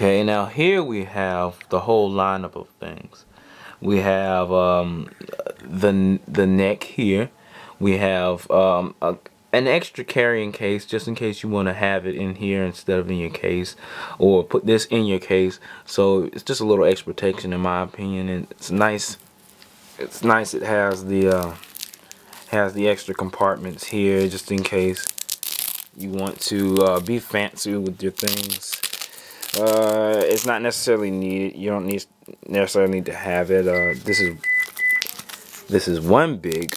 Okay, now here we have the whole lineup of things. We have the neck here. We have an extra carrying case just in case you want to have it in here instead of in your case, or put this in your case. So it's just a little extra protection in my opinion, and it's nice. It's nice. It has the extra compartments here just in case you want to be fancy with your things. It's not necessarily needed. You don't necessarily need to have it. This is one big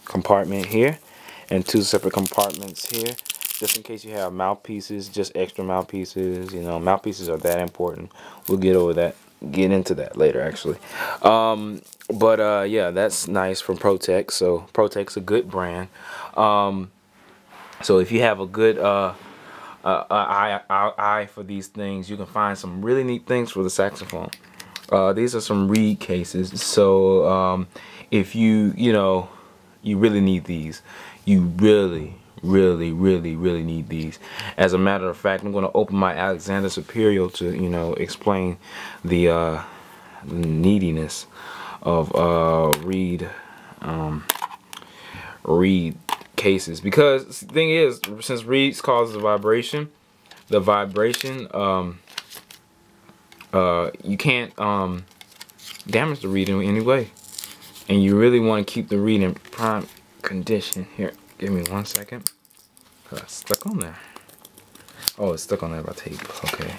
compartment here, and two separate compartments here, just in case you have mouthpieces, just extra mouthpieces. You know, mouthpieces are that important. We'll get into that later actually. Yeah, that's nice from Protec. So Protec's a good brand. So if you have a good eye for these things, you can find some really neat things for the saxophone. These are some reed cases. So if you really need these, you really need these. As a matter of fact, I'm going to open my Alexander Superior to explain the neediness of reed cases, because the thing is, since reeds causes vibration, you can't damage the reed in any way, and you really want to keep the reed in prime condition. Here, give me 1 second. It's stuck on there. Oh, it's stuck on there by tape. Okay,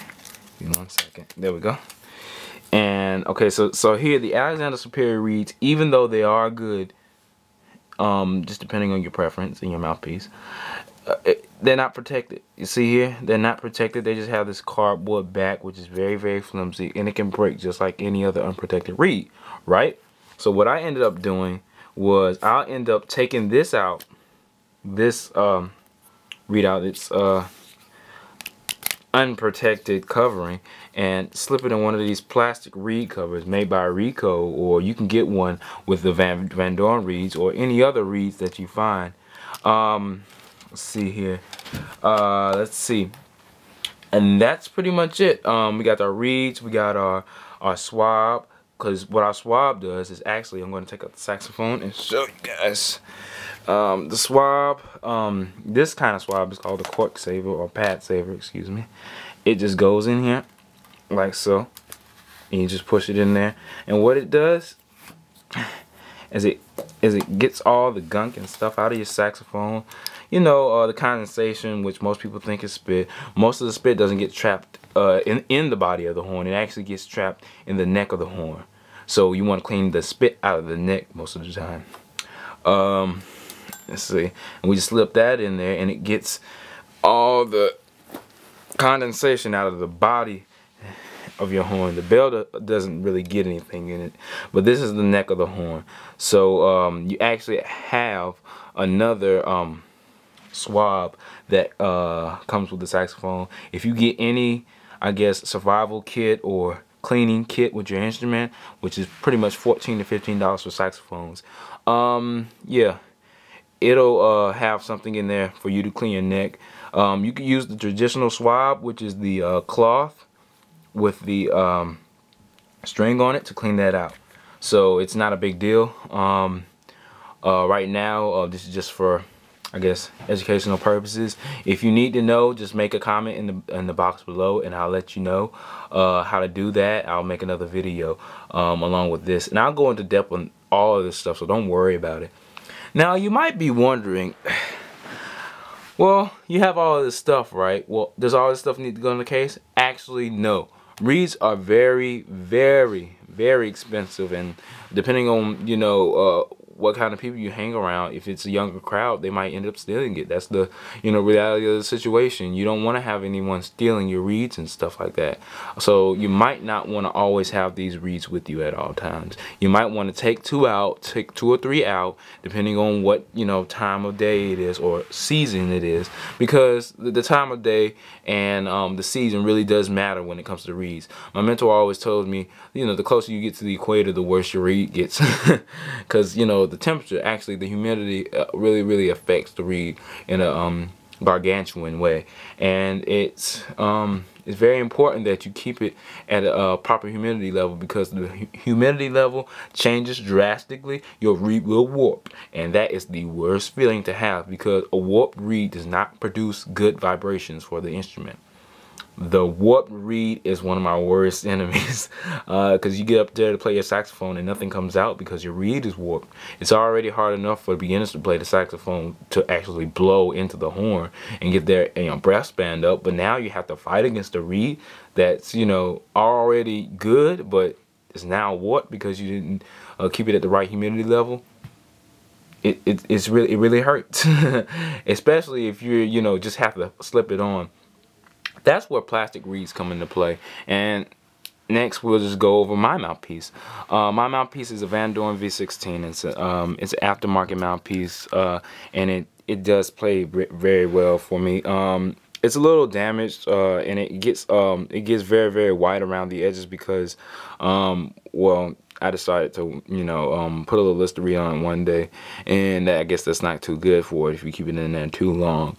give me 1 second. There we go. And okay, so here the Alexander Superior reeds, even though they are good, just depending on your preference and your mouthpiece, they're not protected. You see here, they're not protected. They just have this cardboard back, which is very flimsy, and it can break just like any other unprotected reed, right? So what I ended up doing was I'll end up taking this out, this reed out, its unprotected covering, and slip it in one of these plastic reed covers made by Rico, or you can get one with the Van Dorn reeds or any other reeds that you find. Let's see here. Let's see. And that's pretty much it. We got our reeds, we got our swab, because what our swab does is actually, I'm going to take out the saxophone and show you guys. The swab, this kind of swab is called a cork saver, or pad saver, excuse me. It just goes in here like so, and you just push it in there, and what it does is it gets all the gunk and stuff out of your saxophone. The condensation, which most people think is spit. Most of the spit doesn't get trapped in the body of the horn. It actually gets trapped in the neck of the horn. So you want to clean the spit out of the neck most of the time. Let's see, and we just slip that in there, and it gets all the condensation out of the body of your horn. The bell doesn't really get anything in it, but this is the neck of the horn. So you actually have another swab that comes with the saxophone. If you get any, I guess, survival kit or cleaning kit with your instrument, which is pretty much $14 to $15 for saxophones, yeah, it'll have something in there for you to clean your neck. You can use the traditional swab, which is the cloth with the string on it, to clean that out. So it's not a big deal. Right now, this is just for, I guess, educational purposes. If you need to know, just make a comment in the box below, and I'll let you know how to do that. I'll make another video along with this, and I'll go into depth on all of this stuff, so don't worry about it. Now you might be wondering, well, you have all of this stuff, right? Well, does all this stuff need to go in the case? Actually, no. Reeds are very expensive, and depending on what kind of people you hang around, if it's a younger crowd, they might end up stealing it. That's the reality of the situation. You don't want to have anyone stealing your reeds and stuff like that. So you might not want to always have these reeds with you at all times. You might want to take two or three out, depending on what time of day it is or season it is, because the time of day and the season really does matter when it comes to reeds. My mentor always told me, the closer you get to the equator, the worse your reed gets, because the temperature, actually the humidity, really affects the reed in a gargantuan way, and it's very important that you keep it at a proper humidity level, because the humidity level changes drastically, your reed will warp, and that is the worst feeling to have, because a warped reed does not produce good vibrations for the instrument. The warped reed is one of my worst enemies, because you get up there to play your saxophone and nothing comes out because your reed is warped. It's already hard enough for beginners to play the saxophone to actually blow into the horn and get their breath spanned up, but now you have to fight against a reed that's already good, but it's now warped because you didn't keep it at the right humidity level. It really hurts, especially if you're just have to slip it on. That's where plastic reeds come into play. And next we'll just go over my mouthpiece. My mouthpiece is a Van Doren V16. It's an aftermarket mouthpiece, and it does play very well for me. It's a little damaged, and it gets very, very wide around the edges because well, I decided to put a little Listerine on one day, and I guess that's not too good for it if you keep it in there too long.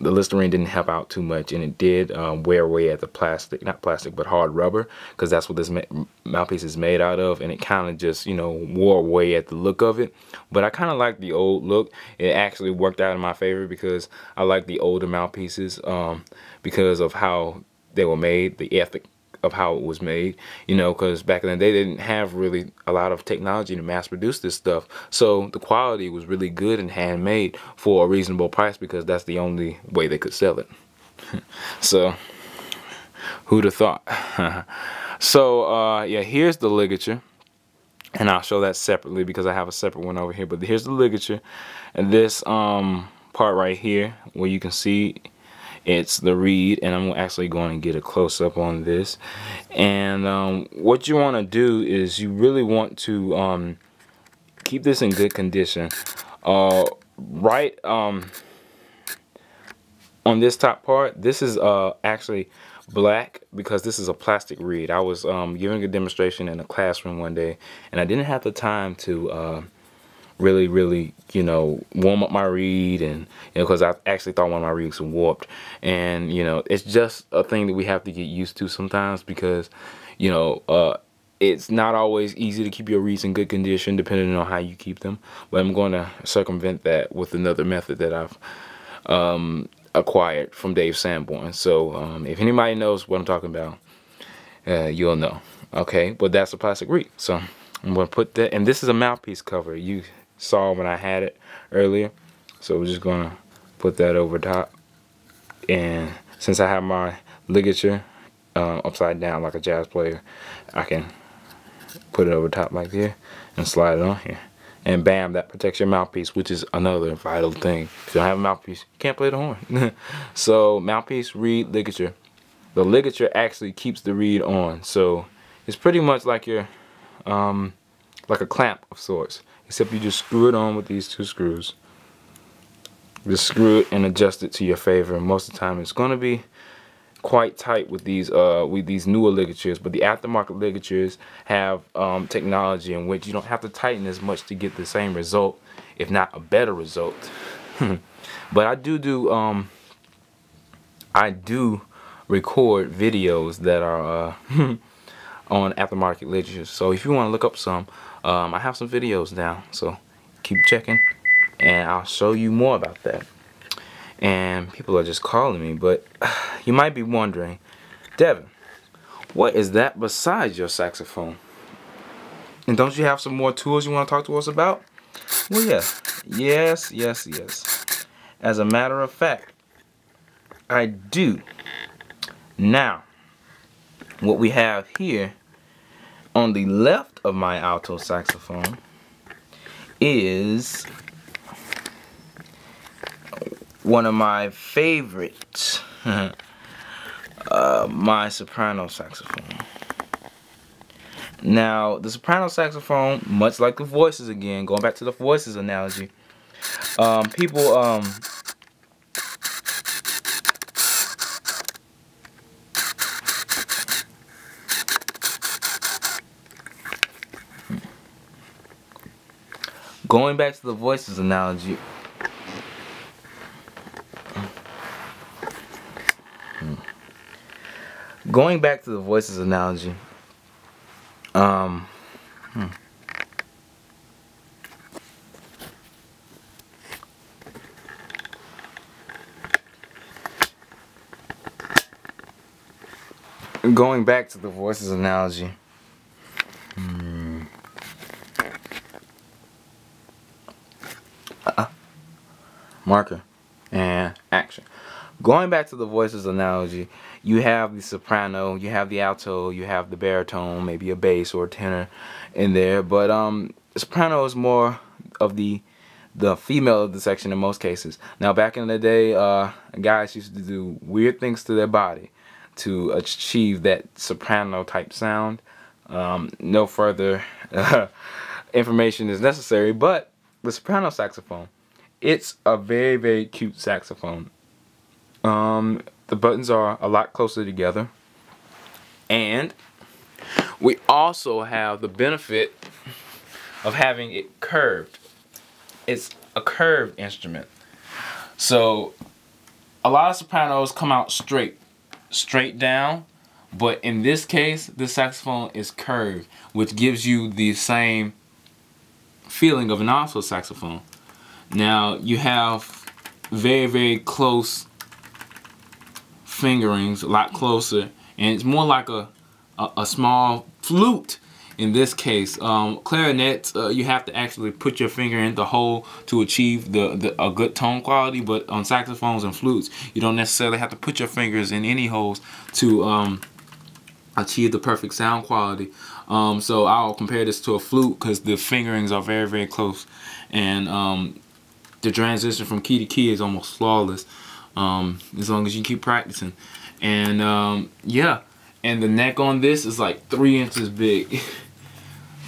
The Listerine didn't help out too much, and it did wear away at the plastic, not plastic, but hard rubber, because that's what this mouthpiece is made out of, and it kind of just, wore away at the look of it. But I kind of like the old look. It actually worked out in my favor because I like the older mouthpieces because of how they were made, the ethic of how it was made, because back in the day they didn't have really a lot of technology to mass produce this stuff, so the quality was really good and handmade for a reasonable price, because that's the only way they could sell it. So who'd have thought? So yeah, here's the ligature, and I'll show that separately because I have a separate one over here, but here's the ligature, and this part right here where you can see it's the reed, and I'm actually going to get a close-up on this. And what you want to do is you really want to keep this in good condition. Right on this top part, this is actually black because this is a plastic reed. I was giving a demonstration in a classroom one day, and I didn't have the time to really warm up my reed, and because I actually thought one of my reeds was warped, and it's just a thing that we have to get used to sometimes, because it's not always easy to keep your reeds in good condition depending on how you keep them. But I'm going to circumvent that with another method that I've acquired from Dave Sanborn. So if anybody knows what I'm talking about, you'll know. Okay, but that's a plastic reed, so I'm going to put that, and this is a mouthpiece cover. You saw when I had it earlier, so we're just gonna put that over top. And since I have my ligature upside down like a jazz player, I can put it over top like here and slide it on here, and bam, that protects your mouthpiece, which is another vital thing. If you don't have a mouthpiece, you can't play the horn. So mouthpiece, reed, ligature. The ligature actually keeps the reed on, so it's pretty much like your like a clamp of sorts, except you just screw it on with these two screws. Just screw it and adjust it to your favor. Most of the time it's going to be quite tight with these newer ligatures, but the aftermarket ligatures have technology in which you don't have to tighten as much to get the same result, if not a better result. But I do record videos that are on aftermarket ligatures, so if you want to look up some, I have some videos down, so keep checking and I'll show you more about that. And people are just calling me, but you might be wondering, Devin, what is that besides your saxophone? And don't you have some more tools you want to talk to us about? Well, yes. As a matter of fact, I do. Now, what we have here on the left of my alto saxophone is one of my favorites, my soprano saxophone. Now, the soprano saxophone, much like the voices again, going back to the voices analogy, people going back to the voices analogy, Going back to the voices analogy, um, going back to the voices analogy. Marker and action. Going back to the voices analogy, you have the soprano, you have the alto, you have the baritone, maybe a bass or a tenor in there, but the soprano is more of the female of the section in most cases. Now back in the day, guys used to do weird things to their body to achieve that soprano type sound. No further information is necessary, but the soprano saxophone, it's a very, very cute saxophone. The buttons are a lot closer together, and we also have the benefit of having it curved. It's a curved instrument, so a lot of sopranos come out straight down, but in this case the saxophone is curved, which gives you the same feeling of an alto saxophone. Now you have very, very close fingerings, a lot closer, and it's more like a small flute in this case. Clarinets, you have to actually put your finger in the hole to achieve a good tone quality, but on saxophones and flutes you don't necessarily have to put your fingers in any holes to achieve the perfect sound quality. So I'll compare this to a flute because the fingerings are very, very close, and the transition from key to key is almost flawless, as long as you keep practicing. And yeah, and the neck on this is like 3 inches big.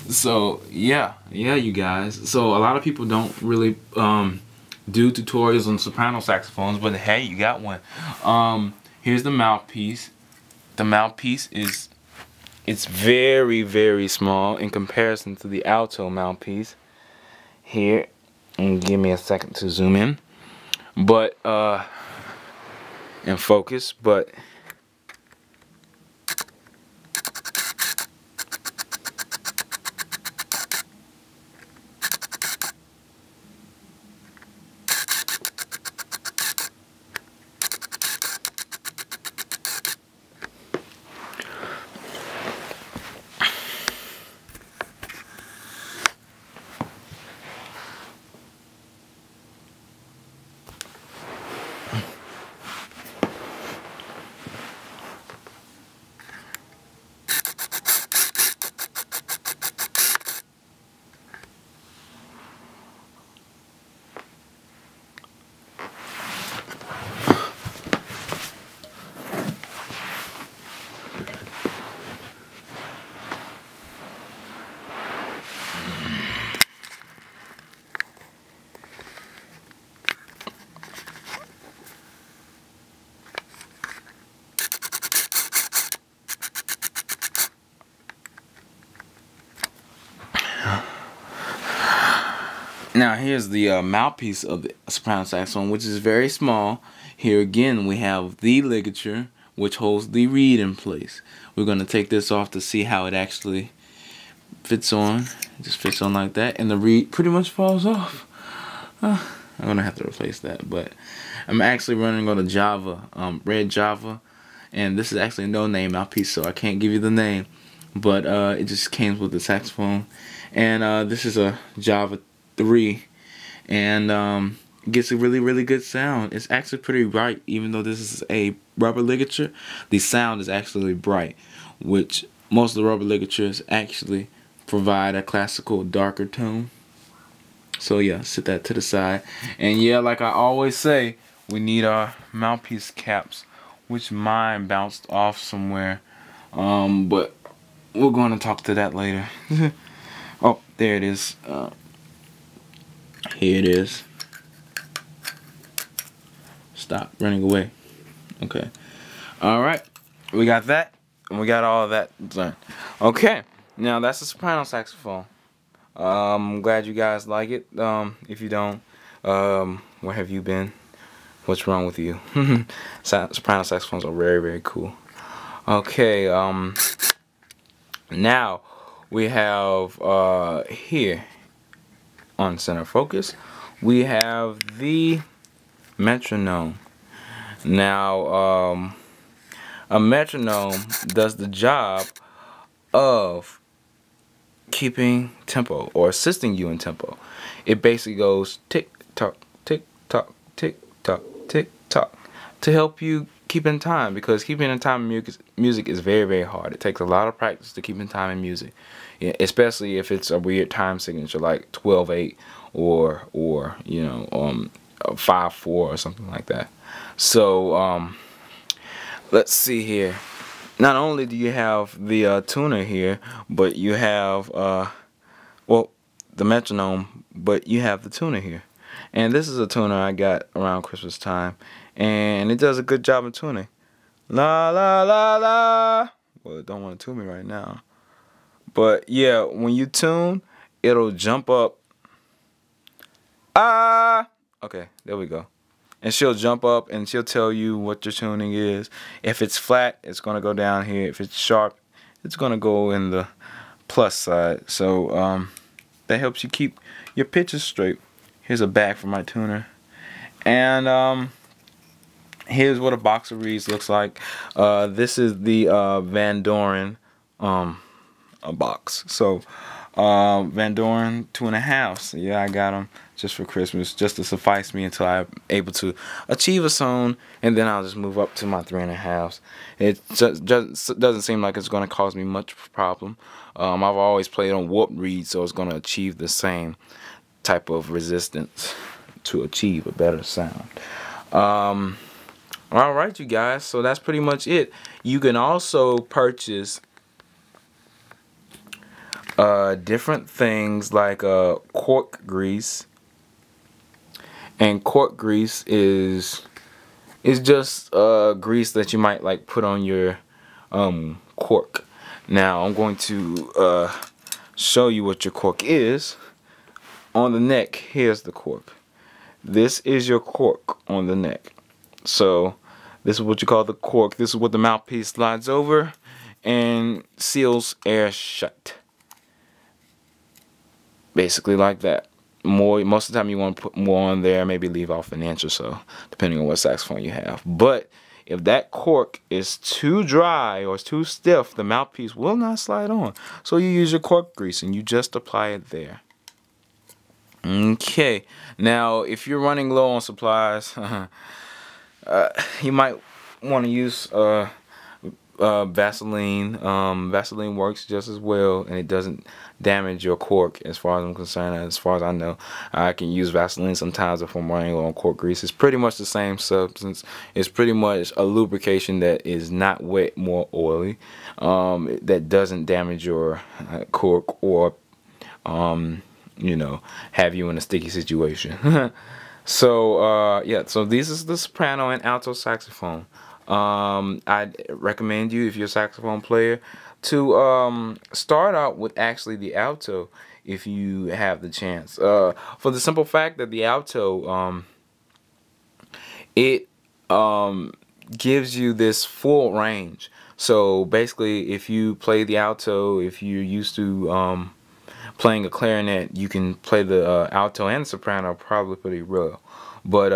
So yeah, you guys. So a lot of people don't really do tutorials on soprano saxophones, but hey, you got one. Here's the mouthpiece. The mouthpiece it's very, very small in comparison to the alto mouthpiece here. And give me a second to zoom in, but and focus, but now here's the mouthpiece of the soprano saxophone, which is very small. Here again we have the ligature, which holds the reed in place. We're going to take this off to see how it actually fits on. It just fits on like that, and the reed pretty much falls off. I'm gonna have to replace that, but I'm actually running on a Java, red Java, and this is actually a no-name mouthpiece, so I can't give you the name, but it just came with the saxophone. And this is a Java 3, and it gets a really, really good sound. It's actually pretty bright, even though this is a rubber ligature. The sound is actually bright, which most of the rubber ligatures actually provide a classical darker tone. So yeah, set that to the side. And yeah, like I always say, we need our mouthpiece caps, which mine bounced off somewhere, but we're going to talk to that later. Oh, there it is. Here it is. Stop running away. Okay. Alright, we got that, and we got all of that done. Okay, now that's the soprano saxophone. I'm glad you guys like it. If you don't, where have you been? What's wrong with you? Soprano saxophones are very, very cool. Okay, now we have here on center focus, we have the metronome. Now, a metronome does the job of keeping tempo or assisting you in tempo. It basically goes tick tock, tick tock, tick tock, tick tock to help you keep in time, because keeping in time in music is very, very hard. It takes a lot of practice to keep in time in music, yeah, especially if it's a weird time signature like 12/8 or 5/4 or something like that. So let's see here. Not only do you have the tuner here, but you have well, the metronome, but you have the tuner here. And this is a tuner I got around Christmas time, and it does a good job of tuning. La la la la. Well, it don't want to tune me right now. But yeah, when you tune, it'll jump up. Ah. Okay, there we go. And she'll jump up and she'll tell you what your tuning is. If it's flat, it's gonna go down here. If it's sharp, it's gonna go in the plus side. So that helps you keep your pitches straight. Here's a back for my tuner, and here's what a box of reeds looks like. This is the Van Doren a box. So Van Doren 2.5. Yeah, I got them just for Christmas, just to suffice me until I'm able to achieve a zone, and then I'll just move up to my 3.5. It just doesn't seem like it's going to cause me much problem. I've always played on warped reeds, so it's going to achieve the same type of resistance to achieve a better sound. Alright, you guys, so that's pretty much it. You can also purchase different things like cork grease. And cork grease is just grease that you might like put on your cork. Now I'm going to show you what your cork is. On the neck, here's the cork. This is your cork on the neck. So this is what you call the cork. This is what the mouthpiece slides over and seals air shut. Basically like that. Most of the time you want to put more on there, maybe leave off an inch or so, depending on what saxophone you have. But if that cork is too dry or it's too stiff, the mouthpiece will not slide on. So you use your cork grease and you just apply it there. Okay, now if you're running low on supplies, you might want to use Vaseline. Vaseline works just as well, and it doesn't damage your cork as far as I'm concerned. As far as I know, I can use Vaseline sometimes if I'm running low on cork grease. It's pretty much the same substance. It's pretty much a lubrication that is not wet, more oily, that doesn't damage your cork or have you in a sticky situation. So yeah, so this is the soprano and alto saxophone. I'd recommend you, if you're a saxophone player, to start out with actually the alto if you have the chance. For the simple fact that the alto, it gives you this full range. So basically, if you play the alto, if you're used to playing a clarinet, you can play the alto and the soprano probably pretty well. But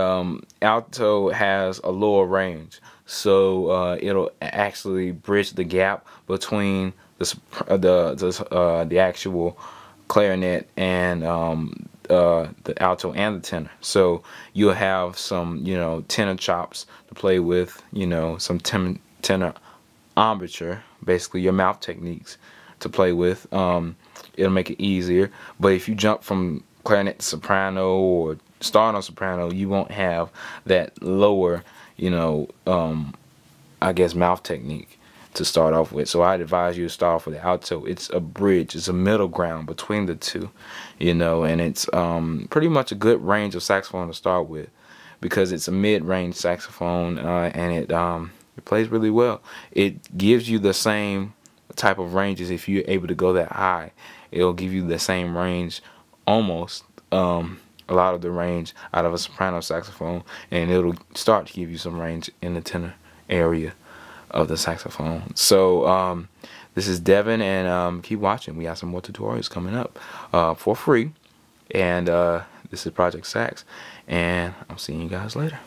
alto has a lower range, so it'll actually bridge the gap between the actual clarinet and the alto and the tenor. So you'll have some tenor chops to play with, some tenor embouchure, basically your mouth techniques to play with. It'll make it easier. But if you jump from clarinet to soprano or start on soprano, you won't have that lower, I guess, mouth technique to start off with. So I'd advise you to start off with the alto. It's a bridge. It's a middle ground between the two, and it's pretty much a good range of saxophone to start with, because it's a mid-range saxophone, and it plays really well. It gives you the same type of ranges. If you're able to go that high, it'll give you the same range, almost a lot of the range out of a soprano saxophone, and it'll start to give you some range in the tenor area. of the saxophone. So this is Devin, and keep watching. We have some more tutorials coming up for free. And this is Project Sax, and I'm seeing you guys later.